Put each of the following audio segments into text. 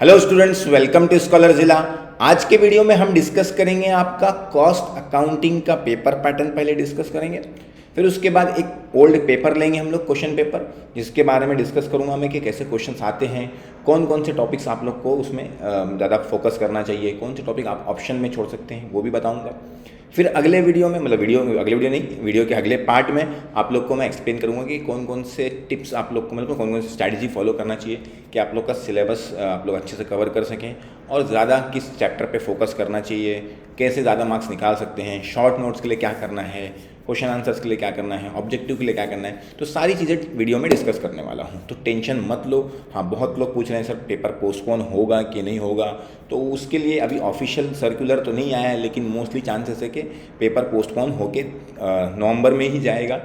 Hello students, welcome to scholar जिला। आज के वीडियो में हम डिस्कस करेंगे आपका कॉस्ट अकाउंटिंग का पेपर पैटर्न। पहले डिस्कस करेंगे, फिर उसके बाद एक ओल्ड पेपर लेंगे हम लोग, क्वेश्चन पेपर, जिसके बारे में डिस्कस करूंगा मैं कि कैसे क्वेश्चन्स आते हैं, कौन कौन से टॉपिक्स आप लोग को उसमें ज़्यादा फोकस करना चाहिए, कौन से टॉपिक आप ऑप्शन में छोड़ सकते हैं, वो भी बताऊँगा। फिर अगले वीडियो में, मतलब वीडियो के अगले पार्ट में आप लोग को मैं एक्सप्लेन करूँगा कि कौन कौन से टिप्स आप लोग को, मतलब कौन कौन सी स्ट्रैटेजी फॉलो करना चाहिए कि आप लोग का सिलेबस आप लोग अच्छे से कवर कर सकें, और ज़्यादा किस चैप्टर पे फोकस करना चाहिए, कैसे ज़्यादा मार्क्स निकाल सकते हैं, शॉर्ट नोट्स के लिए क्या करना है, क्वेश्चन आंसर्स के लिए क्या करना है, ऑब्जेक्टिव के लिए क्या करना है। तो सारी चीज़ें वीडियो में डिस्कस करने वाला हूँ, तो टेंशन मत लो। हाँ, बहुत लोग पूछ रहे हैं सर पेपर पोस्टपोन होगा कि नहीं होगा, तो उसके लिए अभी ऑफिशियल सर्कुलर तो नहीं आया है, लेकिन मोस्टली चांसेस है कि पेपर पोस्टपोन होके नवंबर में ही जाएगा,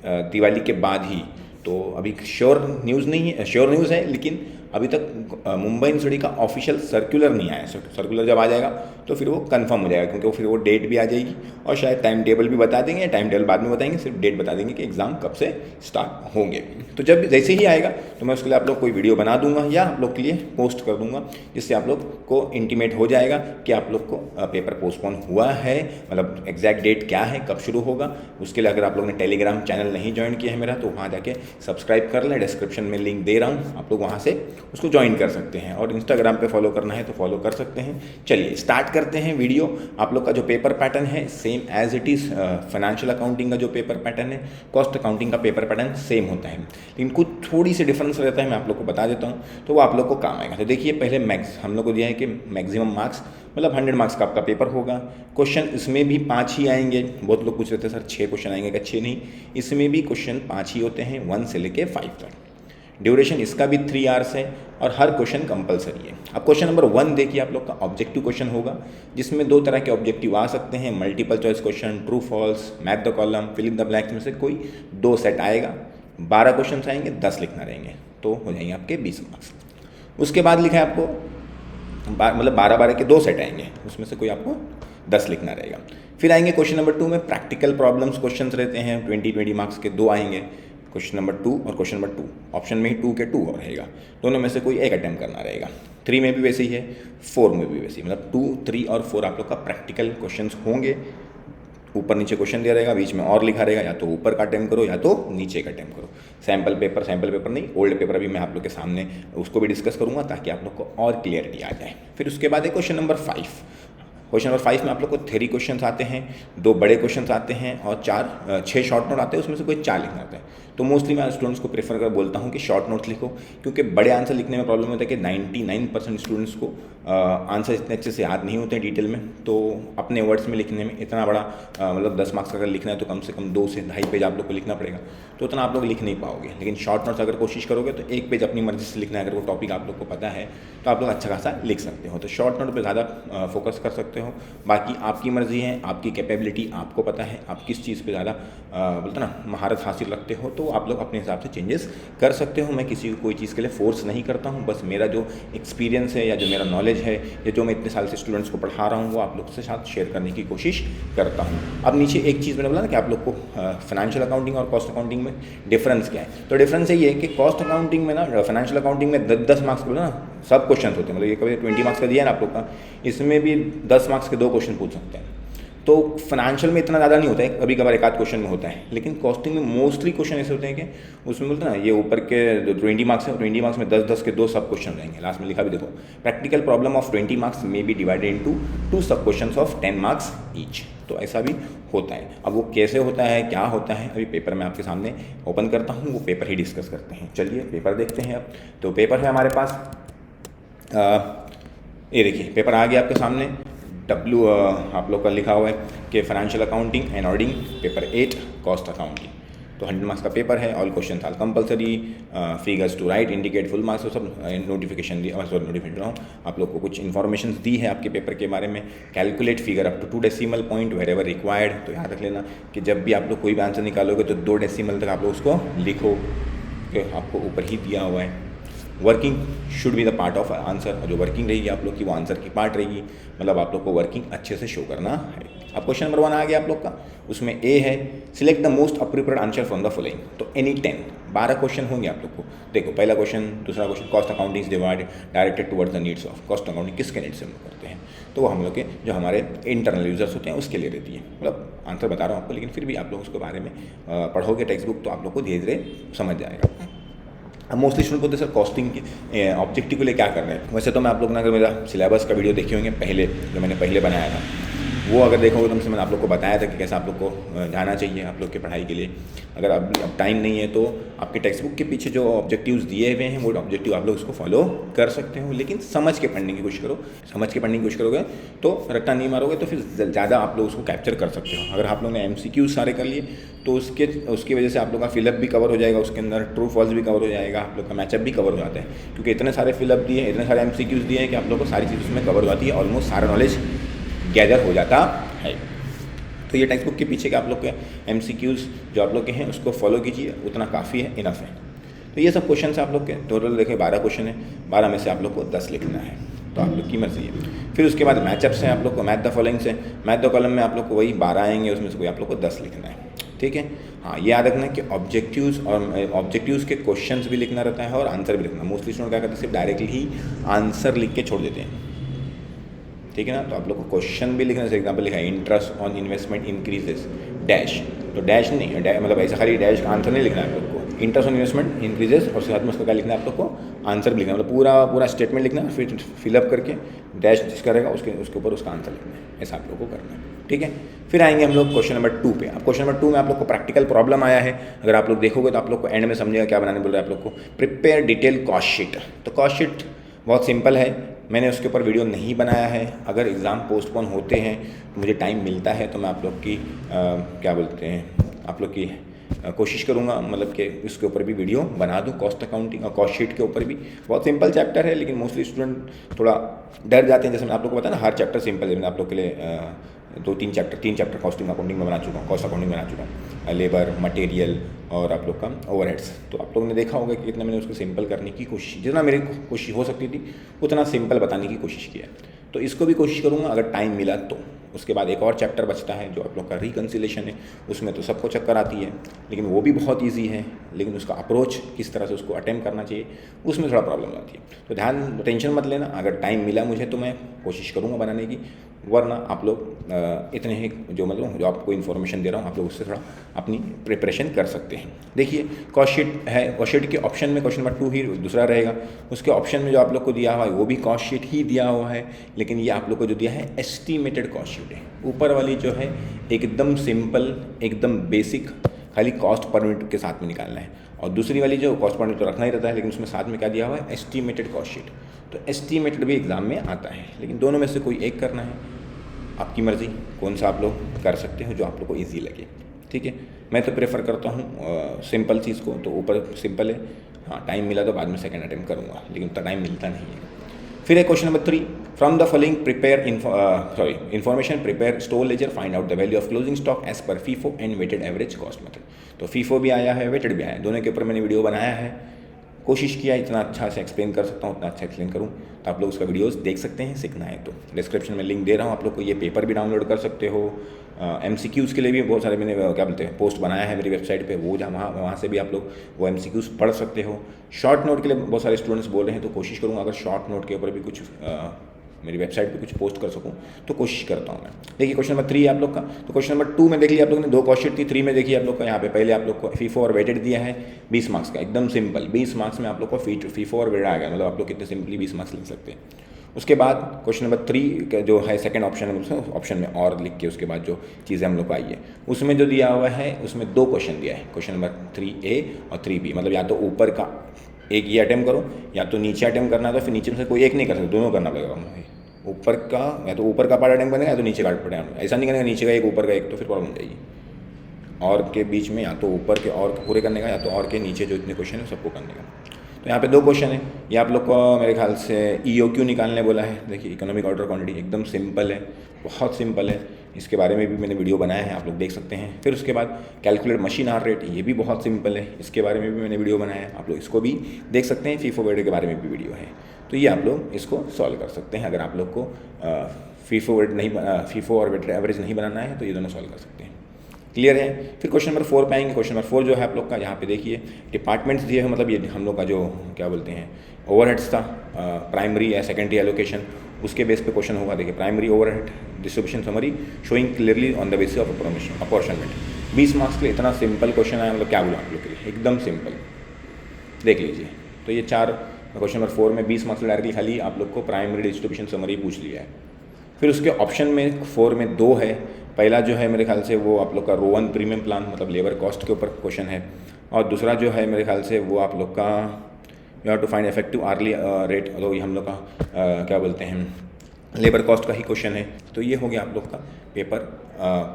दिवाली के बाद ही। तो अभी श्योर न्यूज़ नहीं है, श्योर न्यूज़ है, लेकिन अभी तक मुंबई यूनिवर्सिटी का ऑफिशियल सर्कुलर नहीं आया। सर्कुलर जब आ जाएगा तो फिर वो कंफर्म हो जाएगा, क्योंकि वो फिर वो डेट भी आ जाएगी और शायद टाइम टेबल भी बता देंगे। टाइम टेबल बाद में बताएंगे, सिर्फ डेट बता देंगे कि एग्ज़ाम कब से स्टार्ट होंगे। तो जब जैसे ही आएगा तो मैं उसके लिए आप लोग कोई वीडियो बना दूंगा या आप लोग के लिए पोस्ट कर दूंगा, जिससे आप लोग को इंटीमेट हो जाएगा कि आप लोग को पेपर पोस्टपोन हुआ है, मतलब एग्जैक्ट डेट क्या है, कब शुरू होगा। उसके लिए अगर आप लोग ने टेलीग्राम चैनल नहीं ज्वाइन किया है मेरा, तो वहाँ जाके सब्सक्राइब कर लें। डिस्क्रिप्शन में लिंक दे रहा हूँ, आप लोग वहाँ से उसको ज्वाइन कर सकते हैं, और इंस्टाग्राम पे फॉलो करना है तो फॉलो कर सकते हैं। चलिए स्टार्ट करते हैं वीडियो। आप लोग का जो पेपर पैटर्न है same as it is, financial accounting का जो पेपर पैटर्न है, कॉस्ट अकाउंटिंग का पेपर पैटर्न सेम होता है, लेकिन कुछ थोड़ी सी डिफरेंस रहता है। मैं आप लोग को बता देता हूँ तो वो आप लोग को काम आएगा। तो देखिए, पहले मैक्स हम लोग को दिया है कि मैक्सिमम मार्क्स, मतलब 100 मार्क्स का आपका पेपर होगा। क्वेश्चन इसमें भी 5 ही आएंगे। बहुत लोग पूछ रहे थे सर 6 क्वेश्चन आएंगे, क्या 6 नहीं, इसमें भी क्वेश्चन 5 ही होते हैं, 1 से लेके 5 तक। ड्यूरेशन इसका भी 3 आवर्स है, और हर क्वेश्चन कंपलसरी है। अब क्वेश्चन नंबर 1 देखिए, आप लोग का ऑब्जेक्टिव क्वेश्चन होगा, जिसमें 2 तरह के ऑब्जेक्टिव आ सकते हैं, multiple choice question, true false, match the column, fill in the blanks में से कोई 2 सेट आएगा। 12 क्वेश्चन आएंगे, 10 लिखना रहेंगे, तो हो जाएंगे आपके 20 मार्क्स। उसके बाद लिखा है आपको मतलब 12-12 के 2 सेट आएंगे, उसमें से कोई आपको 10 लिखना रहेगा। फिर आएंगे क्वेश्चन नंबर 2 में प्रैक्टिकल प्रॉब्लम्स क्वेश्चंस रहते हैं, 20 मार्क्स के 2 आएंगे। क्वेश्चन नंबर 2 और क्वेश्चन नंबर 2 ऑप्शन में ही 2 के 2 रहेगा, दोनों में से कोई एक अटैम्प्ट करना रहेगा। 3 में भी वैसे ही है, 4 में भी वैसे ही, मतलब 2, 3 और 4 आप लोग का प्रैक्टिकल क्वेश्चंस होंगे। ऊपर नीचे क्वेश्चन दिया रहेगा, बीच में और लिखा रहेगा, या तो ऊपर का अटैम्प्ट करो या तो नीचे का अटैम्प्ट करो। सैम्पल पेपर नहीं, ओल्ड पेपर अभी मैं आप लोग के सामने उसको भी डिस्कस करूंगा, ताकि आप लोग को और क्लियरिटी आ जाए। फिर उसके बाद है क्वेश्चन नंबर 5। क्वेश्चन नंबर 5 में आप लोग को थ्योरी क्वेश्चंस आते हैं, 2 बड़े क्वेश्चंस आते हैं, और 6 शॉर्ट नोट आते हैं, उसमें से कोई 4 लिखना आता है। तो मोस्टली मैं स्टूडेंट्स को प्रेफर कर बोलता हूँ कि शॉर्ट नोट्स लिखो, क्योंकि बड़े आंसर लिखने में प्रॉब्लम होता है कि 99% स्टूडेंट्स को आंसर इतने अच्छे से याद नहीं होते हैं डिटेल में। तो अपने वर्ड्स में लिखने में इतना बड़ा मतलब 10 मार्क्स का अगर लिखना है तो कम से कम 2 से ढाई पेज आप लोग को लिखना पड़ेगा, तो उतना आप लोग लिख नहीं पाओगे। लेकिन शॉर्ट नोट्स अगर कोशिश करोगे तो 1 पेज अपनी मर्जी से लिखना है, अगर वो टॉपिक आप लोग को पता है तो आप लोग अच्छा खासा लिख सकते हो। तो शॉर्ट नोट पर ज़्यादा फोकस कर सकते हो। बाकी आपकी मर्ज़ी है, आपकी कैपेबिलिटी आपको पता है, आप किस चीज़ पे ज़्यादा बोलते ना महारत हासिल रखते हो, तो आप लोग अपने हिसाब से चेंजेस कर सकते हो। मैं किसी को कोई चीज़ के लिए फोर्स नहीं करता हूँ, बस मेरा जो एक्सपीरियंस है या जो मेरा नॉलेज है या जो मैं इतने साल से स्टूडेंट्स को पढ़ा रहा हूँ, वो आप लोग के साथ शेयर करने की कोशिश करता हूँ। अब नीचे एक चीज़ मैंने बोला ना कि आप लोग को फाइनेंशियल अकाउंटिंग और कॉस्ट अकाउंटिंग में डिफरेंस क्या है। तो डिफरेंस यही है कि कॉस्ट अकाउंटिंग में ना, फाइनेंशियल अकाउंटिंग में 10 मार्क्स को ना सब क्वेश्चन होते हैं, मतलब ये कभी 20 मार्क्स का दिया है ना आप लोग का, इसमें भी 10 मार्क्स के 2 क्वेश्चन पूछ सकते हैं। तो फाइनेंशियल में इतना ज़्यादा नहीं होता है, कभी कभार एक आध क्वेश्चन में होता है, लेकिन कॉस्टिंग में मोस्टली क्वेश्चन ऐसे होते हैं कि उसमें बोलते हैं ना, ये ऊपर के जो 20 मार्क्स है, 20 मार्क्स में 10-10 के 2 सब क्वेश्चन रहेंगे। लास्ट में लिखा भी देखो, practical problem of 20 marks may be divided into 2 सब क्वेश्चन ऑफ 10 मार्क्स ईच। तो ऐसा भी होता है। अब वो कैसे होता है, क्या होता है, अभी पेपर मैं आपके सामने ओपन करता हूँ, वो पेपर ही डिस्कस करते हैं। चलिए पेपर देखते हैं। अब तो पेपर है हमारे पास, ये देखिए पेपर आ गया आपके सामने। आप लोग का लिखा हुआ है कि financial accounting and auditing paper 8 cost accounting. तो 100 मार्क्स का पेपर है, all question are compulsory, figures to right, indicate full marks, तो सब नोटिफिकेशन दी, नोटिफिकेशन आप लोग को कुछ इन्फॉर्मेशन दी है आपके पेपर के बारे में। Calculate figure up to 2 decimal point wherever required. तो याद रख लेना कि जब भी आप लोग कोई भी आंसर निकालोगे तो 2 डेसिमल तक आप लोग उसको लिखो, कि आपको ऊपर ही दिया हुआ है। Working should be the part of answer, और जो वर्किंग रहेगी आप लोग की वो आंसर की पार्ट रहेगी, मतलब आप लोग को वर्किंग अच्छे से शो करना है। अब क्वेश्चन नंबर 1 आ गया आप लोग का, उसमें ए है select the most appropriate answer from the following. तो एनी 12 क्वेश्चन होंगे आप लोग को। देखो पहला क्वेश्चन, दूसरा question, cost accounting is divided directed towards the needs of. Cost accounting किसके नीड्स से हम लोग करते हैं? तो वो हम लोग के जो हमारे इंटरनल यूजर्स होते हैं उसके लिए रहती है। मतलब आंसर बता रहा हूँ आपको, लेकिन फिर भी आप लोग उसके बारे में पढ़ोगे टेक्स्ट बुक तो आप लोग को धीरे धीरे समझ जाएगा। अब मोस्टली स्टूडेंट बोलते हैं सर कॉस्टिंग के ऑब्जेक्टिव के लिए क्या कर रहे हैं। वैसे तो मैं आप लोग ने अगर मेरा सिलेबस का वीडियो देखे होंगे पहले, जो मैंने पहले बनाया था, वो अगर देखोगे तो मैंने आप लोग को बताया था कि कैसे आप लोग को जाना चाहिए आप लोग की पढ़ाई के लिए। अगर अब टाइम नहीं है तो आपके टेक्स्ट बुक के पीछे जो ऑब्जेक्टिव्स दिए हुए हैं वो ऑब्जेक्टिव आप लोग उसको फॉलो कर सकते हो, लेकिन समझ के पढ़ने की कोशिश करो। समझ के पढ़ने की कोशिश करोगे तो रट्टा नहीं मारोगे तो फिर ज़्यादा आप लोग उसको कैप्चर कर सकते हो। अगर आप लोगों ने MCQ सारे कर लिए तो उसकी वजह से आप लोग का फिलअप भी कवर हो जाएगा, उसके अंदर ट्रू फॉल्स भी कवर हो जाएगा, आप लोग का मैचअप भी कवर हो जाता है, क्योंकि इतने सारे फिलअप दिए, इतने सारे MCQs दिए हैं कि आप लोग को सारी चीज़ उसमें कवर हो जाती है, ऑलमोस्ट सारा नॉलेज गैदर हो जाता है। तो ये टेक्स्ट बुक के पीछे के आप लोग के MCQs जो आप लोग के हैं उसको फॉलो कीजिए, उतना काफ़ी है, इनफ है। तो ये सब क्वेश्चन आप लोग के टोटल देखें 12 क्वेश्चन है, 12 में से आप लोग को 10 लिखना है, तो आप लोग की मर्जी है। फिर उसके बाद मैचअप्स हैं आप लोग को, मैथ द फॉलोइंग से, मैथ द कॉलम में आप लोग को वही 12 आएंगे, उसमें से कोई आप लोग को 10 लिखना है, ठीक है। हाँ, ये याद रखना कि ऑब्जेक्टिव्स के क्वेश्चंस भी लिखना रहता है और आंसर भी लिखना। मोस्टली स्टूडेंट क्या करते हैं, सिर्फ डायरेक्टली ही आंसर लिख के छोड़ देते हैं, ठीक है ना। तो आप लोग को क्वेश्चन भी लिखना है। जैसे एग्जाम्पल लिखा है interest on investment increases dash, तो डैश नहीं, मतलब ऐसा खाली डैश का आंसर नहीं लिखना है आप लोग को। इंटरेस्ट ऑन इन्वेस्टमेंट इंक्रीजेस और साथ में उसका क्या लिखना है आप लोग को, आंसर भी लिखना है। मतलब पूरा स्टेटमेंट लिखना है, फिर फिलअप करके डैश जिसका रहेगा उसके ऊपर उसका आंसर लिखना है। ऐसा आप लोग को करना है, ठीक है। फिर आएंगे हम लोग क्वेश्चन नंबर 2 पे। अब क्वेश्चन नंबर 2 में आप लोग को प्रैक्टिकल प्रॉब्लम आया है, अगर आप लोग देखोगे तो आप लोग को एंड में समझेगा क्या बनाने बोल रहे हैं आप लोग को। Prepare detail cost sheet. तो कॉस्ट शीट बहुत सिंपल है, मैंने उसके ऊपर वीडियो नहीं बनाया है। अगर एग्ज़ाम पोस्टपोन होते हैं तो मुझे टाइम मिलता है तो मैं आप लोग की क्या बोलते हैं, आप लोग की कोशिश करूँगा मतलब कि उसके ऊपर भी वीडियो बना दूँ, कॉस्ट अकाउंटिंग और कॉस्ट शीट के ऊपर भी। बहुत सिंपल चैप्टर है, लेकिन मोस्टली स्टूडेंट थोड़ा डर जाते हैं। जैसे मैंने आप लोग को बताया ना, हर चैप्टर सिंपल है। मैंने आप लोग के लिए 3 चैप्टर कॉस्टिंग अकाउंटिंग में बना चुका हूँ, कॉस्ट अकाउंटिंग बना चुका हूँ, लेबर, मटेरियल और आप लोग का ओवरहेड्स। तो आप लोगों ने देखा होगा कि कितना मैंने उसको सिंपल करने की कोशिश, जितना मेरी कोशिश हो सकती थी उतना सिंपल बताने की कोशिश किया। तो इसको भी कोशिश करूँगा अगर टाइम मिला तो। उसके बाद एक और चैप्टर बचता है जो आप लोग का रिकन्सिलेशन है, उसमें तो सबको चक्कर आती है, लेकिन वो भी बहुत ईजी है, लेकिन उसका अप्रोच किस तरह से उसको अटेम्प्ट करना चाहिए उसमें थोड़ा प्रॉब्लम आती है। तो टेंशन मत लेना, अगर टाइम मिला मुझे तो मैं कोशिश करूँगा बनाने की, वरना आप लोग इतने ही जो आपको इन्फॉर्मेशन दे रहा हूँ आप लोग उससे थोड़ा अपनी प्रिपरेशन कर सकते हैं। देखिए कॉस्ट शीट है, कॉस्ट शीट के ऑप्शन में क्वेश्चन नंबर 2 ही दूसरा रहेगा, उसके ऑप्शन में जो आप लोग को दिया हुआ है वो भी कॉस्ट शीट ही दिया हुआ है, लेकिन ये आप लोग को जो दिया है एस्टीमेटेड कॉस्ट शीट है। ऊपर वाली जो है एकदम सिंपल, एकदम बेसिक, खाली कॉस्ट पर यूनिट के साथ में निकालना है, और दूसरी वाली जो कॉस्ट पर यूनिट तो रखना ही रहता है, लेकिन उसमें साथ में क्या दिया हुआ है, एस्टीमेटेड कॉस्ट शीट। तो एस्टीमेटेड भी एग्जाम में आता है, लेकिन दोनों में से कोई एक करना है, आपकी मर्ज़ी कौन सा आप लोग कर सकते हो जो आप लोग को ईजी लगे, ठीक है। मैं तो प्रेफर करता हूँ सिंपल चीज़ को, तो ऊपर सिंपल है। हाँ, टाइम मिला तो बाद में सेकंड अटेम्प्ट करूँगा, लेकिन उतना टाइम मिलता नहीं है। फिर है question number 3, from the following prepare information prepare store ledger, find out the value of closing stock as per FIFO and weighted average cost method. तो फीफो भी आया है, वेटेड भी आया है, दोनों के ऊपर मैंने वीडियो बनाया है, कोशिश किया इतना अच्छा से एक्सप्लेन कर सकता हूँ उतना अच्छा एक्सप्लेन करूँ। तो आप लोग उसका वीडियोस देख सकते हैं, सीखना है तो डिस्क्रिप्शन में लिंक दे रहा हूँ आप लोग को। ये पेपर भी डाउनलोड कर सकते हो। MCQs के लिए भी बहुत सारे मैंने क्या बोलते हैं पोस्ट बनाया है मेरी वेबसाइट पे, वो जहाँ वहाँ से भी आप लोग वो MCQs पढ़ सकते हो। शॉर्ट नोट के लिए बहुत सारे स्टूडेंट्स बोल रहे हैं, तो कोशिश करूँगा अगर शॉर्ट नोट के ऊपर भी कुछ मेरी वेबसाइट पे कुछ पोस्ट कर सकूँ तो कोशिश करता हूँ मैं। देखिए क्वेश्चन नंबर 3 है आप लोग का। तो क्वेश्चन नंबर 2 में देख लिया आप लोगों ने, 2 कॉस्ट शीट थी। 3 में देखिए आप लोग का यहाँ पे पहले आप लोग को फीफो और वेटेड दिया है 20 मार्क्स का, एकदम सिंपल 20 मार्क्स में आप लोग को फीफो और वेटेड आ गया, मतलब आप लोग कितने सिंपली 20 मार्क्स लिख सकते हैं। उसके बाद क्वेश्चन नंबर 3 जो है सेकंड ऑप्शन है, उसमें ऑप्शन में और लिख के उसके बाद जो चीज़ें हम लोग को आई है उसमें जो दिया हुआ है उसमें 2 क्वेश्चन दिया है, क्वेश्चन नंबर 3A और 3B। मतलब या तो ऊपर का एक ये अटेम्प्ट करो या तो नीचे अटेम्प्ट करना है, तो फिर नीचे में से कोई एक नहीं कर सकते, दोनों करना पड़ेगा। ऊपर का या तो ऊपर का पार्ट अटेम्प्ट करेगा या तो नीचे का पार्ट अटेम्प्ट, ऐसा नहीं करेगा नीचे का एक ऊपर का एक, तो फिर प्रॉब्लम हो जाएगी। और के बीच में या तो ऊपर के और पूरे करने का या तो और के नीचे जो इतने क्वेश्चन है सबको करने का। तो यहाँ पे 2 क्वेश्चन है, ये आप लोग को मेरे ख्याल से EOQ निकालने बोला है। देखिए इकोनॉमिक ऑर्डर क्वांटिटी एकदम सिंपल है, बहुत सिंपल है, इसके बारे में भी मैंने वीडियो बनाया है, आप लोग देख सकते हैं। फिर उसके बाद कैलकुलेट मशीन आवर रेट, ये भी बहुत सिंपल है, इसके बारे में भी मैंने वीडियो बनाया है, आप लोग इसको भी देख सकते हैं। फीफो वेटेड के बारे में भी वीडियो है, तो ये आप लोग इसको सॉल्व कर सकते हैं अगर आप लोग को फीफो और वेटेड एवरेज नहीं बनाना है तो ये दोनों सॉल्व कर सकते हैं। क्लियर है। फिर क्वेश्चन नंबर 4 पे आएंगे। क्वेश्चन नंबर 4 जो है आप लोग का, यहाँ पे देखिए डिपार्टमेंट्स दिए हैं, मतलब ये हम लोग का जो क्या बोलते हैं ओवरहेड्स था, प्राइमरी या सेकेंडरी एलोकेशन, उसके बेस पे क्वेश्चन होगा। देखिए primary overhead distribution summary showing clearly on the basis of apportionment. 20 marks के लिए इतना सिंपल क्वेश्चन है, मतलब क्या बोलूँ आप लोग के लिए, एकदम सिंपल। देख लीजिए, तो ये 4 क्वेश्चन नंबर 4 में 20 मार्क्स डायरेक्टली खाली आप लोग को प्राइमरी डिस्ट्रीब्यूशन समरी पूछ लिया है। फिर उसके ऑप्शन में 4 में 2 है। पहला जो है मेरे ख्याल से वो आप लोग का रो 1 प्रीमियम प्लान, मतलब लेबर कॉस्ट के ऊपर क्वेश्चन है, और दूसरा जो है मेरे ख्याल से वो आप लोग का you have to find effective hourly rate, तो ये हम लोग का क्या बोलते हैं लेबर कॉस्ट का ही क्वेश्चन है। तो ये हो गया आप लोग का पेपर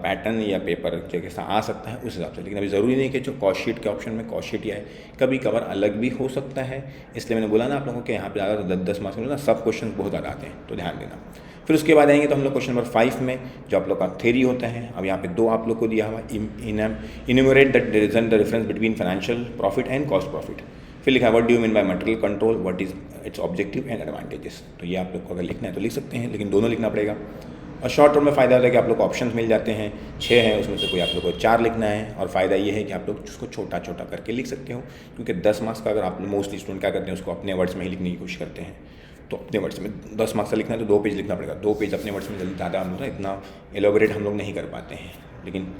पैटर्न या पेपर जैसा आ सकता है उस हिसाब से, लेकिन अभी ज़रूरी नहीं कि जो कॉस्ट शीट के ऑप्शन में कॉस्ट शीट ही आए, कभी कभार अलग भी हो सकता है। इसलिए मैंने बोला ना आप लोगों को कि यहाँ पे ज़्यादा तो 10 मार्क्स में ना सब क्वेश्चन बहुत ज़्यादा आते हैं, तो ध्यान देना। फिर उसके बाद आएंगे तो हम लोग क्वेश्चन नंबर 5 में जो आप लोग का थ्योरी होता है। अब यहाँ पे 2 आप लोग को दिया हुआ, enumerate the reason the difference between financial profit and cost profit. फिर लिखा है what do you mean by material control, what is its objective and advantages. तो ये आप लोग को अगर लिखना है तो लिख सकते हैं, लेकिन दोनों लिखना पड़ेगा। और शॉर्ट टर्म में फ़ायदा होता है कि आप लोग को ऑप्शंस मिल जाते हैं, 6 हैं उसमें से कोई आप लोग को 4 लिखना है। और फ़ायदा ये है कि आप लोग उसको छोटा छोटा करके लिख सकते हो, क्योंकि 10 मार्क्स का अगर आप मोस्टली स्टूडेंट क्या करते हैं उसको अपने वर्ड्स में ही लिखने की कोशिश करते हैं। तो अपने वर्ड्स में 10 मार्क्स का लिखना है तो 2 पेज लिखना पड़ेगा। 2 पेज अपने वर्ड्स में जल्दी ज़्यादा हम लोग ना इतना एलोबरेट हम लोग नहीं कर पाते हैं, लेकिन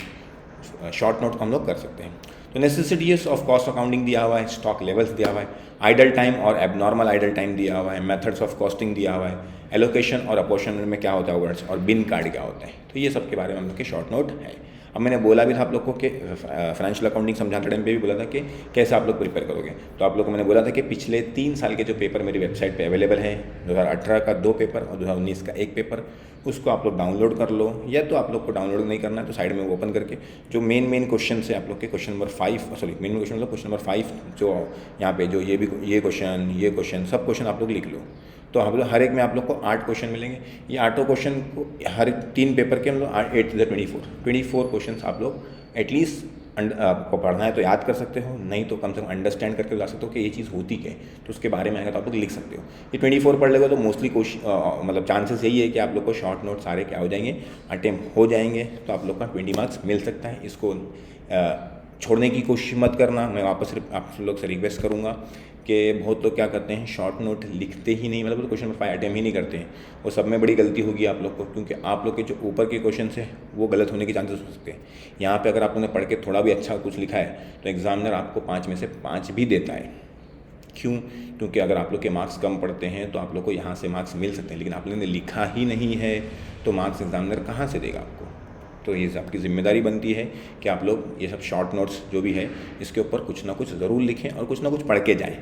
शॉर्ट नोट हम लोग कर सकते हैं। तो नेसेसिटीज ऑफ कॉस्ट अकाउंटिंग दिया हुआ है, स्टॉक लेवल्स दिया हुआ है, आइडल टाइम और एबनॉर्मल आइडल टाइम दिया हुआ है, मेथड्स ऑफ कॉस्टिंग दिया हुआ है, एलोकेशन और अपॉर्चनमेंट में क्या होता है वर्ड्स, और बिन कार्ड क्या होता है। तो ये सब के बारे में हम लोग के शॉर्ट नोट है। अब मैंने बोला भी था आप लोग को कि फाइनेंशियल अकाउंटिंग समझाते टाइम पे भी बोला था कि कैसे आप लोग प्रिपेयर करोगे। तो आप लोग को मैंने बोला था कि पिछले 3 साल के जो पेपर मेरी वेबसाइट पे अवेलेबल हैं, 2018 का 2 पेपर और 2019 का 1 पेपर, उसको आप लोग डाउनलोड कर लो, या तो आप लोग को डाउनलोड नहीं करना है तो साइड में ओपन करके जो मेन क्वेश्चन है आप लोग के question number 5 sorry main question मतलब क्वेश्चन नंबर 5 जो यहाँ पे जो ये क्वेश्चन सब क्वेश्चन आप लोग लिख लो। तो हम लोग हर एक में आप लोग को 8 क्वेश्चन मिलेंगे। ये 8 क्वेश्चन को हर 3 पेपर के हम लोग 8 to 24 क्वेश्चन आप लोग एटलीस्ट आपको पढ़ना है तो याद कर सकते हो, नहीं तो कम से कम अंडरस्टैंड करके बता सकते हो कि ये चीज़ होती क्या है, तो उसके बारे में आएगा तो आप लोग लिख सकते हो। ये 24 पढ़ लेगा तो मोस्टली मतलब चांसेस यही है कि आप लोग को शॉर्ट नोट सारे क्या हो जाएंगे, अटेम्प्ट हो जाएंगे, तो आप लोग का 20 मार्क्स मिल सकता है। इसको छोड़ने की कोशिश मत करना। मैं वापस आप लोग से रिक्वेस्ट करूँगा कि बहुत लोग क्या करते हैं शॉर्ट नोट लिखते ही नहीं, मतलब क्वेश्चन नंबर 5 अटेम्प्ट ही नहीं करते हैं। वो सब में बड़ी गलती होगी आप लोग को, क्योंकि आप लोग के जो ऊपर के क्वेश्चन है वो गलत होने के चांसेस हो सकते हैं। यहाँ पे अगर आप लोगों ने पढ़ के थोड़ा भी अच्छा कुछ लिखा है तो एग्जामिनर आपको 5 में से 5 भी देता है। क्यों? क्योंकि अगर आप लोग के मार्क्स कम पड़ते हैं तो आप लोग को यहाँ से मार्क्स मिल सकते हैं, लेकिन आप लोगों ने लिखा ही नहीं है तो मार्क्स एग्जामिनर कहाँ से देगा आपको। तो ये आपकी जिम्मेदारी बनती है कि आप लोग ये सब शॉर्ट नोट्स जो भी है इसके ऊपर कुछ ना कुछ ज़रूर लिखें और कुछ ना कुछ पढ़ के जाएं,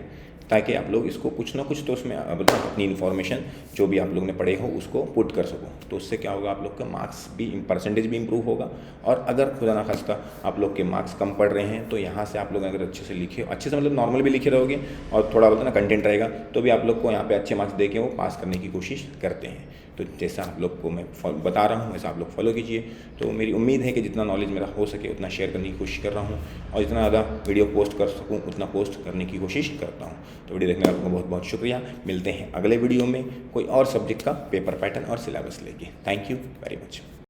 ताकि आप लोग इसको कुछ ना कुछ तो उसमें अपनी इन्फॉर्मेशन जो भी आप लोग ने पढ़े हो उसको पुट कर सको। तो उससे क्या होगा, आप लोग का मार्क्स भी परसेंटेज भी इंप्रूव होगा। और अगर खुदा ना खास्ता आप लोग के मार्क्स कम पड़ रहे हैं तो यहाँ से आप लोग अगर अच्छे से लिखे, अच्छे से मतलब नॉर्मल भी लिखे रहोगे और थोड़ा बहुत ना कंटेंट रहेगा, तो भी आप लोग को यहाँ पे अच्छे मार्क्स दे के वो पास करने की कोशिश करते हैं। तो जैसा आप लोग को मैं बता रहा हूँ वैसा आप लोग फॉलो कीजिए। तो मेरी उम्मीद है कि जितना नॉलेज मेरा हो सके उतना शेयर करने की कोशिश कर रहा हूँ, और जितना ज़्यादा वीडियो पोस्ट कर सकूँ उतना पोस्ट करने की कोशिश करता हूँ। तो वीडियो देखने का आपको बहुत बहुत शुक्रिया। मिलते हैं अगले वीडियो में कोई और सब्जेक्ट का पेपर पैटर्न और सिलेबस लेके। Thank you very much.